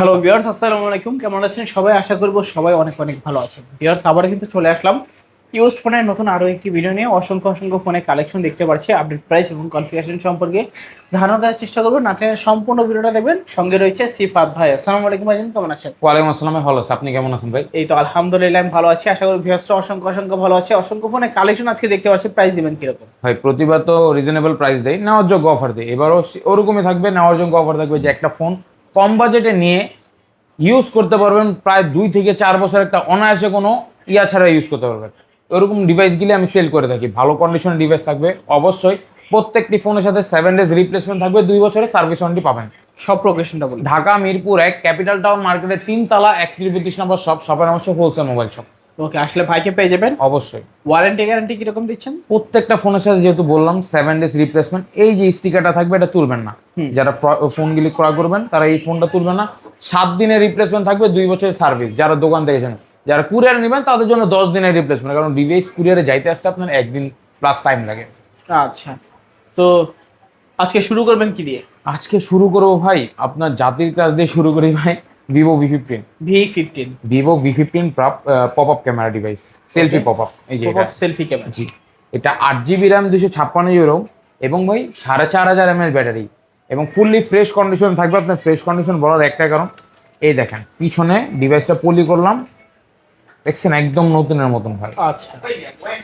Hello viewers, আসসালামু আলাইকুম। কেমন আছেন সবাই? আশা করব সবাই অনেক অনেক ভালো আছেন। ভিউয়ার্স, আবার কিন্তু চলে আসলাম ইউজড ফোনের নতুন আরো একটি ভিডিও নিয়ে। অসংখ্য অসংখ্য ফোনের কালেকশন দেখতে পাচ্ছি, আপডেট প্রাইস এবং কনফিগারেশন সম্পর্কে ধারণা দেওয়ার চেষ্টা করবো। নাটেনের সম্পূর্ণ ভিডিওটা দেখবেন। সঙ্গে রয়েছে সিফাত ভাই। আসসালামু আলাইকুম ভাই, কেমন আছেন? ওয়ালাইকুম আসসালাম, ভালো আছি। আপনি কেমন আছেন ভাই? এই তো আলহামদুলিল্লাহ আমি ভালো আছি। আশা করি ভিউয়ার্সরা অসংখ্য অসংখ্য ভালো আছে। অসংখ্য ফোনের কালেকশন আজকে দেখতে পাচ্ছি, প্রাইস দিবেন কিরকম? ভাই প্রতিবার তো রিজনেবল প্রাইস দেয়, নেওয়ার যোগ্য অফার দেয়। এবারও ওরকমই থাকবে, নেওয়ার যোগ্য অফার থাকবে যে একটা ফোন কম বাজেটে নিয়ে ইউজ করতে পারবেন প্রায় 2 থেকে 4 বছর, একটা অনায়াসে কোনো ছাড়া ইউজ করতে পারবেন। ওরকম ডিভাইসগুলি আমি সেল করে থাকি। ভালো কন্ডিশনের ডিভাইস থাকবে অবশ্যই। প্রত্যেকটি ফোনের সাথে 7 ডেজ রিপ্লেসমেন্ট থাকবে, 2 বছরের সার্ভিস ওয়ারেন্টি পাবেন। সব লোকেশনটা বলুন। ঢাকা মিরপুর 1 ক্যাপিটাল টাউন মার্কেটের 3 তলা 31 নম্বর শপের নাম হচ্ছে হোলসেল মোবাইল শপ। ওকে, আসলে ভাইকে পেয়ে যাবেন। অবশ্যই। ওয়ারেন্টি গ্যারান্টি কিরকম দিচ্ছেন? প্রত্যেকটা ফোনের সাথে যেহেতু বললাম 7 ডেজ রিপ্লেসমেন্ট, এই যে স্টিকারটা থাকবে এটা তুলবেন না। যারা ফোনগুলি ক্রয় করবেন তারা এই ফোনটা তুলবেন না। 7 দিনের রিপ্লেসমেন্ট থাকবে, 2 বছরের সার্ভিস। যারা দোকান দেখেছেন, যারা কুরিয়ার নেবেন তাদের জন্য 10 দিনের রিপ্লেসমেন্ট, কারণ ডিভাইস কুরিয়ারে যাইতে আসতে আপনার 1 দিন প্লাস টাইম লাগে। আচ্ছা, তো আজকে শুরু করবেন কি দিয়ে? আজকে শুরু করবো ভাই আপনার জাতির কাজ দিয়ে শুরু করি ভাই। Vivo V15। V15 Vivo V15 pop up camera device, selfie pop up. এই যে এটা সেলফি ক্যামেরা। জি, এটা 8 GB র্যাম, 256 GB ROM এবং ভাই 4500 mAh ব্যাটারি এবং ফুললি ফ্রেশ কন্ডিশন থাকবে। আপনার ফ্রেশ কন্ডিশন বলার একটা কারণ, এই দেখেন পিছনে ডিভাইসটা পলি করলাম, দেখছেন একদম নতুনের মতন ভাই। আচ্ছা,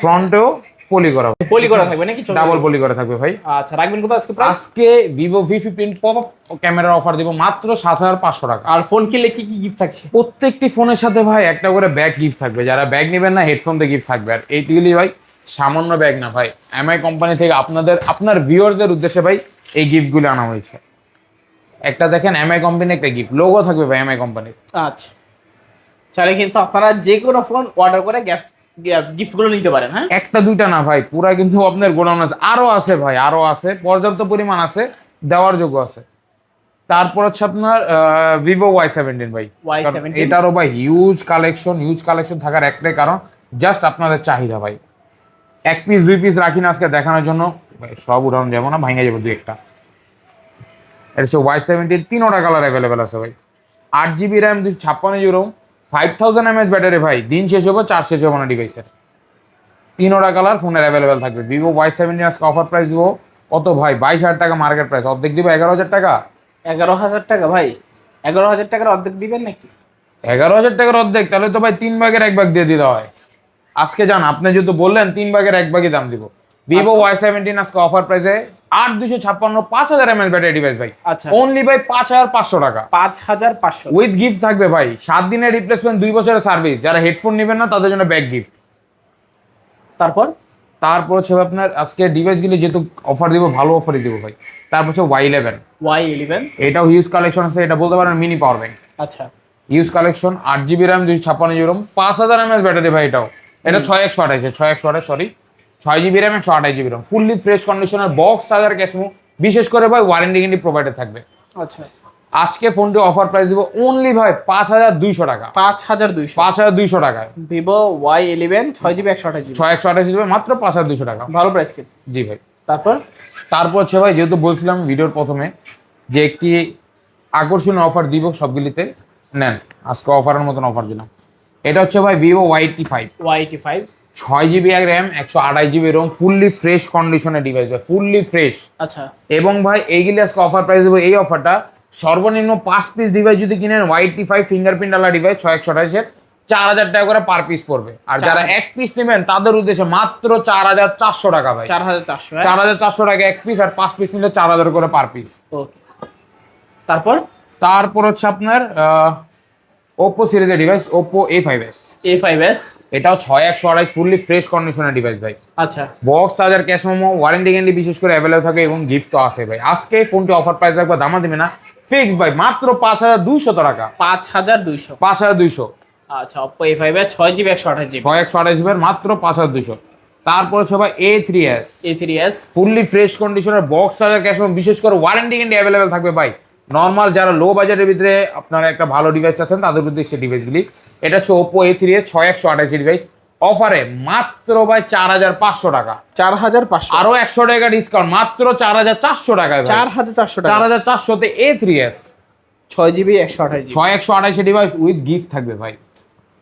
ফ্রন্টেও পলি করা, পলি করা থাকবে নাকি? ডাবল পলি করা থাকবে ভাই। আচ্ছা, রাখবেন কত আজকে প্রাইস? আজকে ভিভো V15 পপ আপ ক্যামেরার অফার দিব মাত্র 7500 টাকা। আর ফোন কিনলে কি কি গিফট থাকছে? প্রত্যেকটি ফোনের সাথে ভাই একটা করে ব্যাগ গিফট থাকবে। যারা ব্যাগ নেবেন না, হেডফোন দিয়ে গিফট থাকবে। আর এইগুলি ভাই সামান্য ব্যাগ না ভাই, এমআই কোম্পানি থেকে আপনার ভিউয়ারদের উদ্দেশ্যে ভাই এই গিফটগুলো আনা হয়েছে। একটা দেখেন এমআই কোম্পানি, একটা গিফট লোগো থাকবে ভাই এমআই কোম্পানির। আচ্ছা, চাইলে কিন্তু আপনারা যে কোনো ফোন অর্ডার করে গিফটগুলো নিতে পারেন। হ্যাঁ, একটা দুইটা না ভাই, পুরা কিন্তু আপনার গোডাউন আছে, আরো আছে ভাই, আরো আছে, পর্যাপ্ত পরিমাণ আছে, দেওয়ার যোগ্য আছে। তারপর হচ্ছে আপনার ভিভো Y17 ভাই। Y17 এটারও ভাই হিউজ কালেকশন থাকার একটাই কারণ, জাস্ট আপনাদের চাহিদা ভাই। 1 পিস 2 পিস রাখি না আজকে দেখানোর জন্য ভাই, সব উদাহরণ যাবো না, ভাঙে যাবো 2 একটা। এটা হচ্ছে Y17, 3টা কালার অ্যাভেলেবেল আছে ভাই। 8 GB RAM, 256 GB ROM, 5000 mAh battery ভাই। দিন শেষ হবে, চার্জ শেষ হবে না ডিভাইসের। 3টা কালার ফোনের অ্যাভেলেবেল থাকবে। ভিভো Y17 আজকে অফার প্রাইস দিব কত ভাই? 22,000 টাকা মার্কেট প্রাইস, অর্ধেক দিব 11,000 টাকা। 11,000 টাকা ভাই? 11,000 টাকার অর্ধেক দিবেন নাকি? 11,000 টাকার অর্ধেক? তাহলে তো ভাই 3 ভাগের 1 ভাগ দিয়ে দিতে হয়। আজকে যান, আপনি যেহেতু বললেন 3 ভাগের 1 ভাগই দাম দিব। ভিভো Y17 আজকে অফার প্রাইসে 8256 5000 mAh ব্যাটারি ডিভাইস ভাই। আচ্ছা, অনলি ভাই 5500 টাকা 5,500 উইথ গিফট থাকবে ভাই। 7 দিনের রিপ্লেসমেন্ট, 2 বছরের সার্ভিস। যারা হেডফোন নেবেন না তাদের জন্য ব্যাগ গিফট। তারপর হচ্ছে আপনার আজকে ডিভাইসগুলি যেহেতু অফার দিব, ভালো অফারই দিব ভাই। তারপর হচ্ছে Y11 এটাও হিউজ কালেকশন আছে, এটা বলতে পারেন মিনি পাওয়ার ব্যাংক। আচ্ছা, huge collection, 8 GB RAM, 256 GB ROM, 5000 mAh battery ভাই। এটা 6128 sorry, 6 GB RAM, 128 GB ROM, fully fresh কন্ডিশনের বক্স চার্জার ক্যাসমো। বিশেষ করে ভাই ওয়ারেন্টি গ্যারান্টি প্রোভাইডার থাকবে। আচ্ছা, আজকে ফোনটি অফার প্রাইস দিব অনলি ভাই 5200 টাকা। 5200 টাকায় Vivo Y11 6GB 128GB 6128 GB, মাত্র 5200 টাকা। ভালো প্রাইস কিন্তু। জি ভাই। তারপর হচ্ছে ভাই, যেহেতু বলছিলাম ভিডিওর প্রথমে যে একটি আকর্ষণীয় অফার দিব সবগুলিতে, নেন আজকে অফারের মতন অফার দিলাম। এটা হচ্ছে ভাই Vivo Y85 6 GB RAM, 128 GB ROM, fully fresh কন্ডিশনের ডিভাইস ভাই, ফুললি ফ্রেশ। আচ্ছা, এবং ভাই এইগুলি আজকে অফার প্রাইস দেবো। এই অফারটা সর্বনিম্ন 5 পিস ডিভাইস যদি কিনেন, Y85 ফিঙ্গারপ্রিন্ট আলা ডিভাইস 6128-এর 4000 টাকা করে পার পিস পড়বে। আর যারা 1 পিস নেবেন তাদের উদ্দেশ্যে মাত্র 4400 টাকা ভাই। 4400 টাকা 1 পিস, আর 5 পিস নিলে 4000 করে পার পিস। ওকে, তারপর হচ্ছে আপনার ওপো সিরিজের ডিভাইস, ওপো A5s। এটাও 6128 ফুললি ফ্রেশ কন্ডিশনের ডিভাইস ভাই। আচ্ছা, box charger cash memo, warranty guarantee বিশেষ করে অ্যাভেলেবল থাকে এবং গিফট তো আছে ভাই। আজকে ফোনটি অফার প্রাইস রাখবো, দামা দিবে না, ফিক্স ভাই, মাত্র 5200 টাকা। 5200। আচ্ছা, Oppo A5s 6GB 128GB 6128 মাত্র 5200। তারপর হচ্ছে ভাই A3s ফুললি ফ্রেশ কন্ডিশনের বক্স চার্জার ক্যাশ মেমো, বিশেষ করে ওয়ারেন্টি গ্যারান্টি অ্যাভেলেবল থাকবে ভাই। নর্মাল যারা লো বাজেটের ভিতরে আপনারা একটা ভালো ডিভাইস আছেন তাদের উদ্দেশ্যে ডিভাইসগুলি। এটা হচ্ছে Oppo A3s 6128 ডিভাইস, অফারে মাত্র ভাই 4500 টাকা। 4500, আরো 100 টাকা ডিসকাউন্ট, মাত্র 4400 টাকায়। 4400 টাকা 4400-তে A3s। 6 GB 128 GB। 128 device with gift থাকবে ভাই।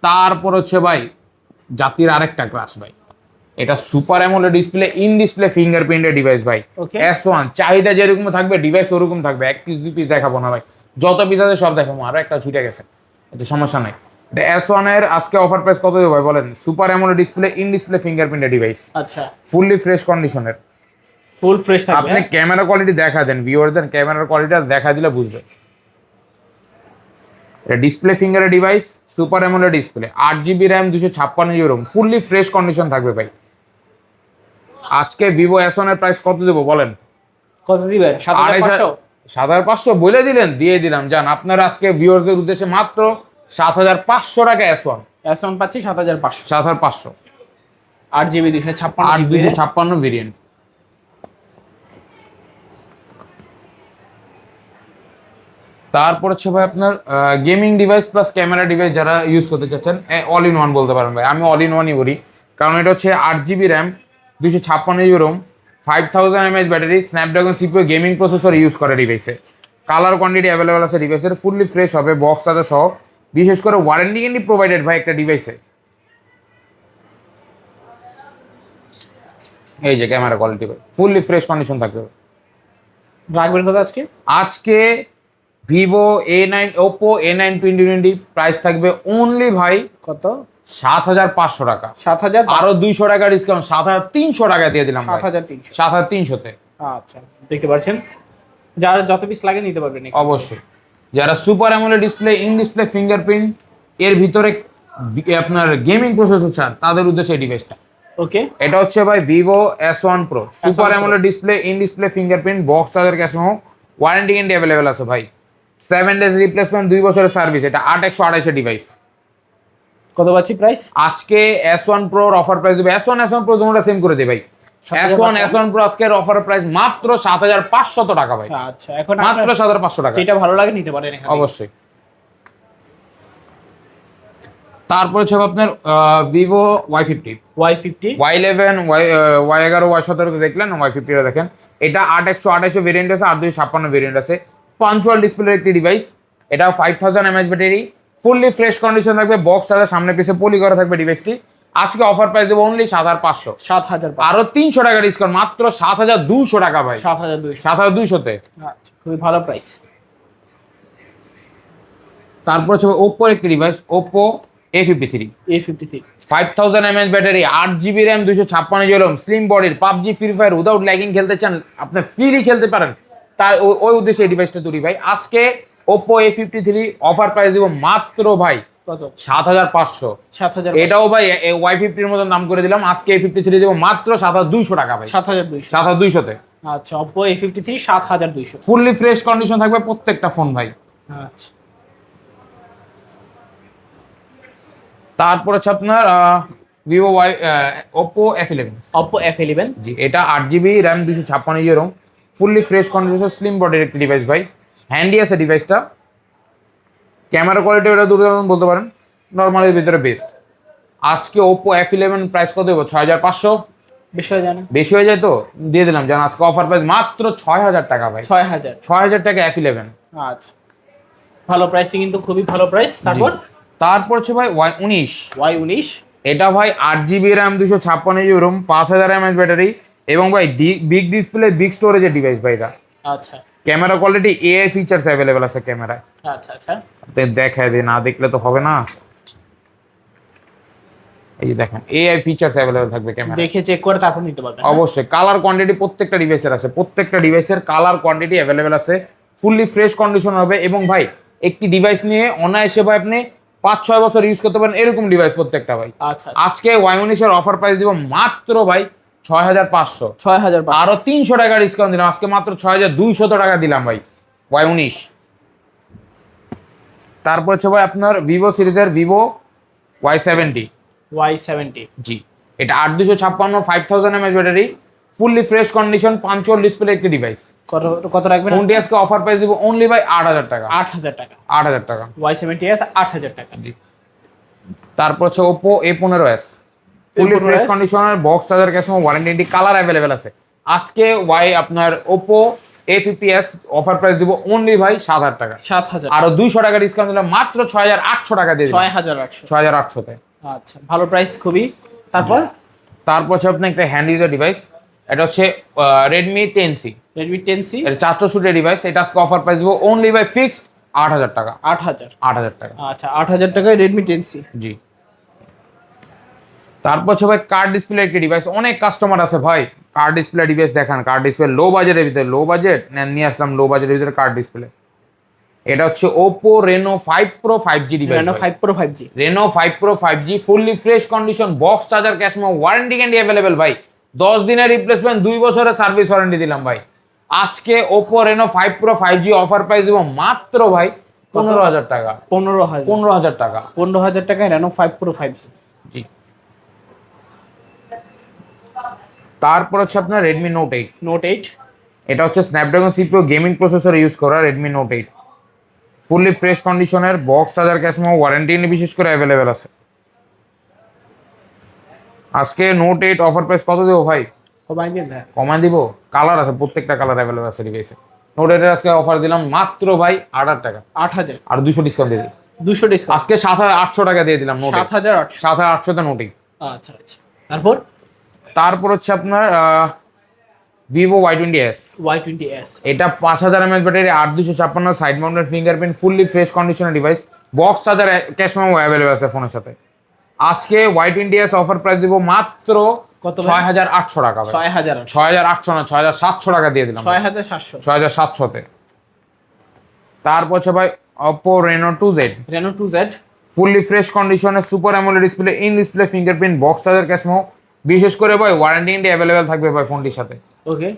তারপর হচ্ছে ভাই জাতির আরেকটা ক্লাস ভাই, এটা super AMOLED display, in display ফিঙ্গারপ্রিন্টের ডিভাইস ভাই। Okay. S1 চাহিদা যেরকম থাকবে ডিভাইস ওরকম থাকবে, এক পিস দুই পিস দেখাবো না ভাই, যত পিস আছে সব দেখাবো। আরো একটা ছুটে গেছে, এটা সমস্যা নাই। এটা S1 এর আজকে অফার প্রাইস কত দেবো ভাই বলেন? Super AMOLED display, in display ফিঙ্গারপ্রিন্টের ডিভাইস, আচ্ছা, ফুললি ফ্রেশ কন্ডিশনের। ফুল ফ্রেশ থাকবে। আপনি ক্যামেরা কোয়ালিটি দেখা দেন, ভিউয়ারদের ক্যামেরার কোয়ালিটি দেখা দিলে বুঝবে। এটা ডিসপ্লে ফিঙ্গারের device, super AMOLED display, 8 GB RAM, 256 GB, fully fresh condition থাকবে ভাই। আজকে ভিভো S1 এর প্রাইস কত দেবো বলেন? কত দিবেন? 7500। 7500 বলে দিলেন, দিয়ে দিলাম। যান আপনার আজকে ভিউয়ারদের উদ্দেশ্যে মাত্র 7500 টাকা S1। S1 পাচ্ছি 7500। 7500 8 GB 256 আর GB। 256 ভেরিয়েন্ট। তারপর হচ্ছে ভাই আপনার gaming device plus camera device যারা ইউজ করতে চাচ্ছেন, অল ইন ওয়ান বলতে পারেন ভাই। আমি অল ইন ওয়ানই বলি, কারণ এটা হচ্ছে 8 GB RAM, 256 GB ROM, 5000 mAh battery, Snapdragon CPU gaming processor use করে ডিভাইসে। কালার কোয়ান্টিটি অ্যাভেলেবল আছে ডিভাইসের, ফুললি ফ্রেশ হবে, বক্স চার্জার সহ। বিশেষ করে ওয়ারেন্টি ক্যান্ডি প্রোভাইডেড ভাই একটা ডিভাইসে। এই যে ক্যামেরা কোয়ালিটি ভাই, ফুললি ফ্রেশ কন্ডিশন থাকবে। রাখবেন কত আজকে? আজকে Vivo A9, Oppo A9 2020 price থাকবে অনলি ভাই কত? 7500 টাকা। 7000। আরো 200 টাকা ডিসকাউন্ট, 7300 টাকা দিয়ে দিলাম ভাই। 7300। 7300 তে। আচ্ছা, দেখতে পাচ্ছেন, যারা যত পিস লাগে নিতে পারবেন এখানে। অবশ্যই যারা super AMOLED display, in display fingerprint এর ভিতরে আপনার গেমিং প্রসেসর চান, তাদের উদ্দেশ্যে এই ডিভাইসটা। ওকে, এটা হচ্ছে ভাই Vivo S1 Pro, super Pro। AMOLED display, in display fingerprint, box charger cash memo, warranty guarantee available আছে ভাই। 7 days রিপ্লেসমেন্ট, 2 বছরের সার্ভিস। এটা 8128 ডিভাইস। কত পাচ্ছি প্রাইস? আজকে S1 Pro এর অফার প্রাইস দেবে, S1 Pro তোমরা সেম করে দেবে ভাই। S1 Pro আজকের অফার প্রাইস মাত্র 7500 টাকা ভাই। আচ্ছা, এখন মাত্র 7500 টাকা। যেটা ভালো লাগে নিতে পারেন এখানে। অবশ্যই। তারপর হচ্ছে আপনার Vivo Y50, Y50, Y11, Y11, Y17 দেখলেন, Y50 দেখেন। এটা 8128 ভেরিয়েন্ট আছে, 8256 ভেরিয়েন্ট আছে। পাঞ্চুয়াল ডিসপ্লের একটি ডিভাইস। এটা 5000 mAh battery, fully fresh condition থাকবে, বক্স চার্জার সামনে পিছে পলি করা থাকবে ডিভাইসটি। আজকে অফার প্রাইস দেবো অনলি 7500। 7000। আরো 300 টাকা ডিসকাউন্ট, মাত্র 7200 টাকা ভাই। 7200। 7200 তে। আচ্ছা, খুবই ভালো প্রাইস। তারপর হচ্ছে ওপ্পোর একটি device, Oppo A53, 5000 mAh battery, 8 GB RAM, 256 GB, slim বডির, PUBG free fire without lagging খেলতে চান, আপনি ফ্রিলি খেলতে পারেন, তার ওই উদ্দেশ্যে এই ডিভাইসটা তৈরি ভাই। আজকে ওপ্পো A53 অফার প্রাইস দিব মাত্র ভাই কত? 7500। 7000। এটাও ভাই Y50 এর মতো নাম করে দিলাম। আজকে A53 দিব মাত্র 7200 টাকা ভাই। 7200। 7200 তে। আচ্ছা, Oppo A53 7200। Fully fresh condition থাকবে প্রত্যেকটা ফোন ভাই। আচ্ছা, তারপর হচ্ছে আপনার Vivo Oppo F11, Oppo F11। জি এটা 8 GB RAM, 256 ROM, fully fresh condition, slim বডির একটি ডিভাইস ভাই। হ্যান্ডি আছে ডিভাইসটা। ক্যামেরা কোয়ালিটি এটা দুর্দান্ত বলতে পারেন, নর্মালের ভিতরে বেস্ট। আজকে ওপ্পো F11 প্রাইস কত দেবো? 6500। বেশি হয়ে যায় না? বেশি হয়ে যায় তো দিয়ে দিলাম। জান আজকে অফার প্রাইস মাত্র 6000 টাকা ভাই। 6000। 6000 টাকা F11। আচ্ছা, ভালো প্রাইসিং, কিন্তু খুবই ভালো প্রাইস। তারপর হচ্ছে ভাই Y19। Y19, এটা ভাই 8 GB RAM, 256 ROM, 5000 mAh battery, এবং ভাই বিগ ডিসপ্লে, বিগ স্টোরেজের ডিভাইস ভাই এটা। আচ্ছা, camera quality, AI features available আছে ক্যামেরায়। আচ্ছা, আচ্ছা, দেখায় দিই, না দেখলে তো হবে না। এই যে দেখেন, AI ফিচার্স অ্যাভেলেবল থাকবে ক্যামেরা, দেখে চেক করে তারপর নিতে পারবেন। অবশ্যই। কালার কোয়ান্টিটি প্রত্যেকটা ডিভাইসের আছে, প্রত্যেকটা ডিভাইসের কালার কোয়ান্টিটি অ্যাভেলেবল আছে, ফুললি ফ্রেশ কন্ডিশন হবে। এবং ভাই একটি ডিভাইস নিয়ে অনায়াসে ভাই আপনি 5-6 বছর ইউজ করতে পারেন, এরকম ডিভাইস প্রত্যেকটা ভাই। আচ্ছা, আজকে Y19 এর অফার প্রাইস দিব মাত্র ভাই 6500। 6000। আরো 300 টাকা ডিসকাউন্ট দিলাম, আজকে মাত্র 6200 টাকা দিলাম ভাই Y19। তারপর হচ্ছে ভাই আপনার ভিভো সিরিজের ভিভো Y70, জি এটা 8256, 5000 mAh battery, fully fresh condition, punctual display একটি ডিভাইস। কত কত রাখবেন? ফোনটি আজকে অফার প্রাইস দিব অনলি ভাই 8000 টাকা। 8000 টাকা। 8000 টাকা Y70s 8000 টাকা। জি। তারপর হচ্ছে Oppo A15s, ফুললি ফ্রেশ কন্ডিশনের, box charger cash memo, warranty, colour available আছে। আজকে আপনার Oppo A50s অফার প্রাইস দিব অনলি ভাই 7,000 টাকা। 7,000, আরো 200 টাকা ডিসকাউন্ট দিলাম, মাত্র 6,800 টাকা দিয়ে দিলাম। 6,800। 6,800 তে। আচ্ছা, ভালো প্রাইস খুবই। তারপর হচ্ছে আপনার একটা হ্যান্ড ইউজার ডিভাইস, এটা হচ্ছে Redmi 10C। Redmi 10C, এটা 464 ডিভাইস, এটা আজকে অফার প্রাইস দিব অনলি বাই ফিক্সড 8,000 টাকা। 8,000। 8,000 টাকা। আচ্ছা, 8,000 টাকায় Redmi 10C। জি। তারপর হচ্ছে ভাই কার্ড ডিসপ্লে একটি ডিভাইস, অনেক কাস্টমার আছে ভাই কার্ড ডিসপ্লে ডিভাইস দেখান, কার্ড ডিসপ্লে লো বাজেটের ভিতরে, লো বাজেট নিয়ে আসলাম লো বাজেটের ভিতরে কার্ড ডিসপ্লে। এটা হচ্ছে Oppo Reno 5 Pro 5G device. Reno 5 Pro 5G, Reno 5 Pro 5G fully fresh condition, box charger, cash memo, warranty candy available ভাই। 10 দিনের রিপ্লেসমেন্ট, 2 বছরের সার্ভিস ওয়ারেন্টি দিলাম ভাই। আজকে Oppo Reno 5 Pro 5G offer price দিব মাত্র ভাই 15,000 টাকা। 15,000। 15,000 টাকা। 15,000 টাকায় Reno 5 Pro 5G। জি। তারপর হচ্ছে আপনার Redmi Note 8। Note 8, এটা হচ্ছে Snapdragon CPU gaming processor use করা Redmi Note 8। ফুললি ফ্রেশ কন্ডিশনের, box charger, cash memo, warranty বিশেষ করে অ্যাভেলেবেল আছে। আজকে Note 8 অফার প্রাইস কত দেবো ভাই? কমাই দিন ভাই। কমায় দিব, কালার আছে, প্রত্যেকটা কালার অ্যাভেলেবেল আছে ডিভাইসে। Note 8 এর আজকে অফার দিলাম মাত্র ভাই 8,000 টাকা। 8,000, আর 200 ডিসকাউন্ট দিয়ে দিই। 200 ডিসকাউন্ট। আজকে 7,800 টাকা দিয়ে দিলাম Note 8। 7,800। 7,800 তে Note 8। আচ্ছা আচ্ছা, তারপর হচ্ছে আপনার Vivo Y20s। Y20s, এটা 5,000 mAh battery, 8,256 side mounted fingerprint, fully fresh কন্ডিশনের device, box charger, cash memo available আছে ফোনের সাথে। আজকে Y20s অফার প্রাইস দিব মাত্র কত? 6,800 টাকা ভাই। 6,800। 6,800 না, 6,700 টাকা দিয়ে দিলাম। 6,700। 6,700 তে। তারপর হচ্ছে ভাই Oppo Reno 2Z। Reno 2Z, fully fresh কন্ডিশনে, super AMOLED display, in display fingerprint, box charger, cash memo, বিশেষ করে ভাই ওয়ারেন্টি ইন্ডি অ্যাভেলেবেল থাকবে ভাই ফোনটির সাথে। ওকে।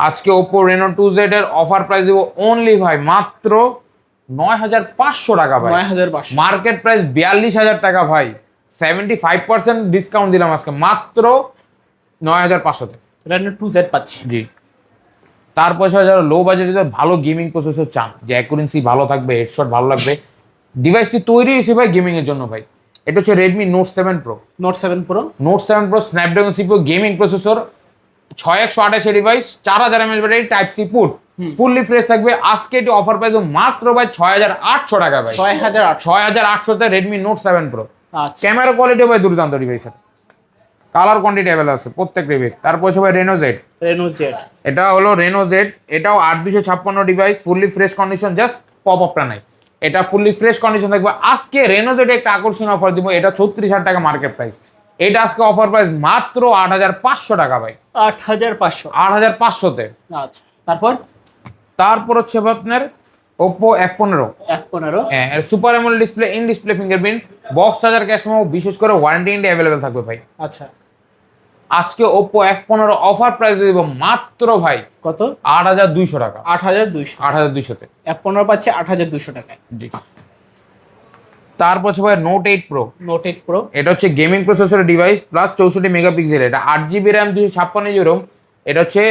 আজকে Oppo Reno 2Z এর অফার প্রাইস দিব অনলি ভাই মাত্র 9,500 টাকা ভাই। 9,500। মার্কেট প্রাইস 42,000 টাকা ভাই। 75% ডিসকাউন্ট দিলাম আজকে মাত্র 9,500 তে। Reno 2Z পাচ্ছি। জি। তারপর যারা লো বাজেটে ভালো গেমিং প্রসেসর চান, যে অ্যাকুরেন্সি ভালো থাকবে, হেডশট ভালো লাগবে, ডিভাইসটি তৈরি হয়েছে ভাই গেমিং এর জন্য ভাই। এটা হচ্ছে Redmi Note 7 Pro। Note 7 Pro, Note 7 Pro Snapdragon CPU gaming processor, 6128 device, 4,000 mAh battery, type C port, fully fresh থাকবে। আজকে এটি অফার প্রাইস মাত্র ভাই 6,800 টাকা ভাই। 6,800। 6,800 তে Redmi Note 7 Pro। আচ্ছা, ক্যামেরা কোয়ালিটি ভাই দুর্দান্ত ডিভাইসের, কালার কোয়ান্টিটি অ্যাভেলেবল আছে প্রত্যেক ডিভাইস। তারপর হচ্ছে ভাই Reno Z। Reno Z, এটা হলো Reno Z, এটাও 8,256 device, fully fresh condition, just pop আপটা নাই, এটা ফুললি ফ্রেশ কন্ডিশন থাকবে। আজকে Reno Z একটা আকর্ষণীয় অফার দিব, এটা 36,000 টাকা মার্কেট প্রাইস, এটা আজকে অফার প্রাইস মাত্র 8,500 টাকা ভাই। 8,500। 8,500 তে। আচ্ছা, তারপর হচ্ছে আপনার Oppo F15। F15, হ্যাঁ, super AMOLED display, in display fingerprint, box charger, cash memo, বিশেষ করে ওয়ারেন্টি ইন্ডি অ্যাভেলেবেল থাকবে ভাই। আচ্ছা, আজকে Oppo F15 অফার প্রাইস দিব মাত্র ভাই কত? 8,200 টাকা। 8,200। 8,200 তে F15 পাচ্ছে 8,200 টাকায়। জি। তারপর হচ্ছে ভাই Note 8 Pro। Note 8 Pro, এটা হচ্ছে গেমিং প্রসেসরের ডিভাইস প্লাস 64 মেগাপিক্সেল, এটা 8GB RAM 256GB ROM, এটা হচ্ছে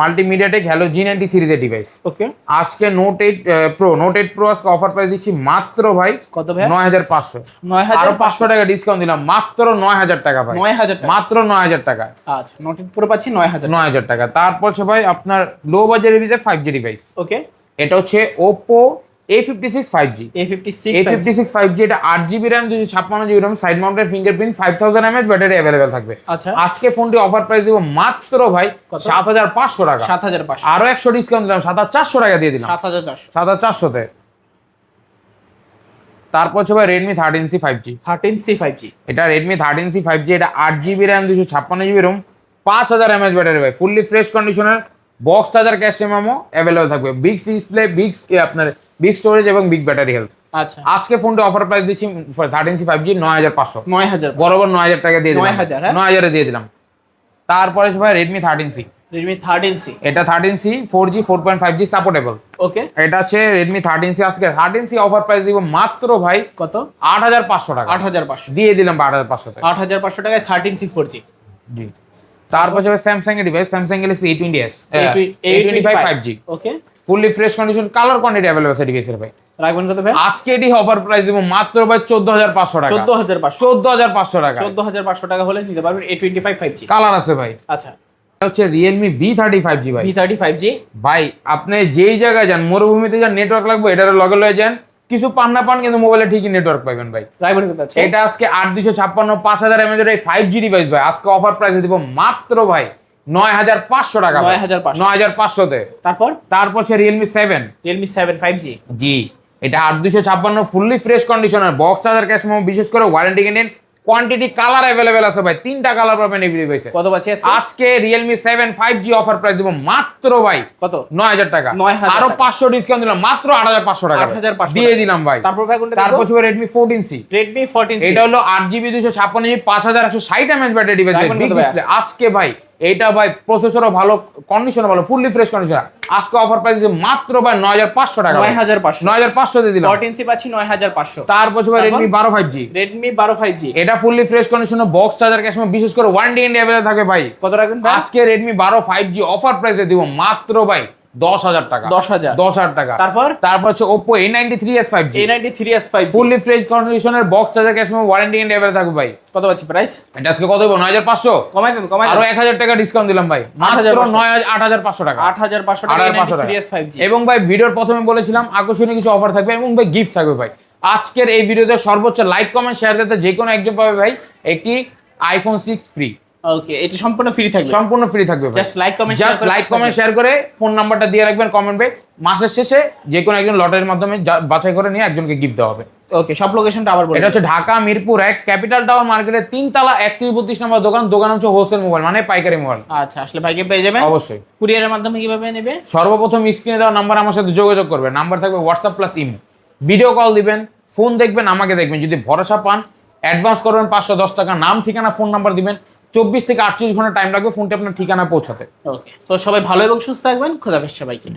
মাল্টিমিডিয়াটেক হ্যালো G90 সিরিজের ডিভাইস। ওকে। আজকে Note 8 Pro আজকে অফার প্রাইস দিচ্ছি মাত্র ভাই কত ভাই? 9,500। 9,500। আরো 500 টাকা ডিসকাউন্ট দিলাম, মাত্র 9,000 টাকা ভাই। 9,000 টাকা। মাত্র 9,000 টাকা। আচ্ছা, Note 8 Pro পাচ্ছি 9,000। 9,000 টাকা। তারপর হচ্ছে ভাই আপনার লো বাজেটের ভিতরে 5G ডিভাইস, ওকে। এটা হচ্ছে Oppo A56 5G। A56 5G, এটা 8GB RAM 256GB ROM, side mounted fingerprint, 5,000 mAh battery available থাকবে। আচ্ছা, আজকে ফোনটি অফার প্রাইস দিব মাত্র ভাই 7,500 টাকা। 7,500। আরো 100 ডিসকাউন্ট দিলাম, 7,400 টাকা দিয়ে দিলাম। 7,400। 7,400 তে। তারপর হচ্ছে ভাই Redmi 13C 5G। 13C 5G, এটা Redmi 13C 5G, এটা 8GB RAM 256GB ROM, 5,000 mAh battery ভাই, ফুললি ফ্রেশ কন্ডিশনের, box charger, cash memo available থাকবে, বিগ ডিসপ্লে, আপনার বিগ স্টোরেজ এবং বিগ ব্যাটারি হেলথ। আচ্ছা, আজকে ফোনটা অফার প্রাইস দিচ্ছি 13C 5G 9,500। 9,000। বরাবর 9,000 টাকা দিয়ে দিলাম। 9,000, হ্যাঁ? 9,000 এ দিয়ে দিলাম। তারপরে হচ্ছে ভাই Redmi 13C। Redmi 13C, এটা 13C 4G 4.5G সাপোর্টেবল। ওকে। এটা হচ্ছে Redmi 13C, আজকে 13C অফার প্রাইস দিব মাত্র ভাই কত? 8,500 টাকা। 8,500। দিয়ে দিলাম 8,500 টাকা। 8,500 টাকায় 13C 4G। জি। তারপর হচ্ছে স্যামসাং এর device, Samsung Galaxy A20s, A25 5G, okay. Fully fresh condition, colour quantity available আছে ডিভাইসের ভাই। রাখবেন কত ভাই? আজকে এটি অফার প্রাইস দিব মাত্র ভাই 14,500 টাকা। 14,500। 14,500 টাকা। 14,500 টাকা হলে নিতে পারবেন A25 5G। কালার আছে ভাই। আচ্ছা, হচ্ছে রিয়েলমি V35G ভাই। V35G ভাই আপনি যেই জায়গায় যান, মরুভূমিতে যান, নেটওয়ার্ক লাগবে, এটার লগে লয়ে যান, কিছু পান না পান কিন্তু মোবাইলে ঠিকই নেটওয়ার্ক পাবেন ভাই। রাইবার কত আছে? এটা আজকে 8256 5000 mAh এর এই 5G ডিভাইস ভাই, আজকে অফার প্রাইসে দিব মাত্র ভাই 9500 টাকা। 9500 তে। তারপর সে রিয়েলমি 7 5G। জি, এটা 8256 fully fresh conditioner, box charger, cash memo, বিশেষ করে warranty guarantee, quantity, colour available আছে ভাই, 3টা কালার পাবেন এই ডিভাইসে। কত পাচ্ছি আজকে রিয়েলমি 7 5G অফার প্রাইস দিব মাত্র ভাই কত? 9000 টাকা। 9000 আরো 500 ডিসকাউন্ট দিলাম, মাত্র 8500 টাকা 8500 দিয়ে দিলাম ভাই। তারপর ভাই কোনটা? তারপর হচ্ছে Redmi 14C। Redmi 14C এটা হলো 8GB 256GB 5160 mAh battery device, big display. আজকে ভাই এটা ভাই প্রসেসরও ভালো, কন্ডিশনও ভালো, ফুললি ফ্রেশ কন্ডিশন। আজকে অফার প্রাইস মাত্র ভাই 9500 টাকা। 9500 দিয়ে দিলাম। 14C পাচ্ছি 9500। তারপর হচ্ছে Redmi 12 5G। Redmi 12 5G এটা fully fresh condition, box charger, cash memo, বিশেষ করে ওয়ারেন্টি গ্যারান্টি अवेलेबल থাকে ভাই। কত রাখবেন ভাই? আজকে Redmi 12 5G অফার প্রাইসে দিব মাত্র ভাই 10000 টাকা। 10000 টাকা। তারপর হচ্ছে Oppo A93s 5G। A93s 5G fully fresh কন্ডিশনের, box charger, cash memo, warranty guarantee available থাকবে ভাই। কত পাচ্ছি প্রাইস? এটা আজকে কত দিব? 9500। কমাই দেন আরো 1000 টাকা ডিসকাউন্ট দিলাম ভাই, মাত্র 8500 টাকা। 8500 টাকা A93s 5G। এবং ভাই ভিডিওর প্রথমে বলেছিলাম আকর্ষণীয় কিছু অফার থাকবে এবং ভাই গিফট থাকবে ভাই। আজকের এই ভিডিওতে সর্বোচ্চ লাইক, কমেন্ট, শেয়ার দিতে যে কোনো একজন পাবে ভাই একটি iPhone 6 ফ্রি। ওকে, এটা সম্পূর্ণ ফ্রি থাকবে? সম্পূর্ণ ফ্রি থাকবে ভাই। জাস্ট লাইক, কমেন্ট শেয়ার করে ফোন নাম্বারটা দিয়ে রাখবেন কমেন্টে। মাসের শেষে যে কোনো একজন লটারির মাধ্যমে বাছাই করে নিয়ে একজনকে গিফট দেওয়া হবে। ওকে, সব লোকেশনটা আবার বলুন। এটা হচ্ছে ঢাকা মিরপুর 1 ক্যাপিটাল টাওয়ার মার্কেটের 3 তলা 3132 নম্বর দোকান। দোকান হচ্ছে হোলসেল মোবাইল, মানে পাইকারি মোবাইল। আচ্ছা, আসলে ভাইকে পেয়ে যাবেন অবশ্যই। কুরিয়ারের মাধ্যমে কিভাবে নেবে? সর্বপ্রথম স্ক্রিনে দেওয়া নাম্বার আমার সাথে যোগাযোগ করবেন। নাম্বার থাকবে WhatsApp plus imo. Video call দিবেন, ফোন দেখবেন, আমাকে দেখবেন। যদি ভরসা পান অ্যাডভান্স করবেন 510 টাকা। নাম, ঠিকানা, ফোন নাম্বার দিবেন। 24 থেকে 48 ঘন্টা টাইম লাগবে ফোনটি আপনার ঠিকানা পৌঁছাতে। ওকে, তো সবাই ভালো এবং সুস্থ থাকবেন। খোদা হাফেজ সবাইকে।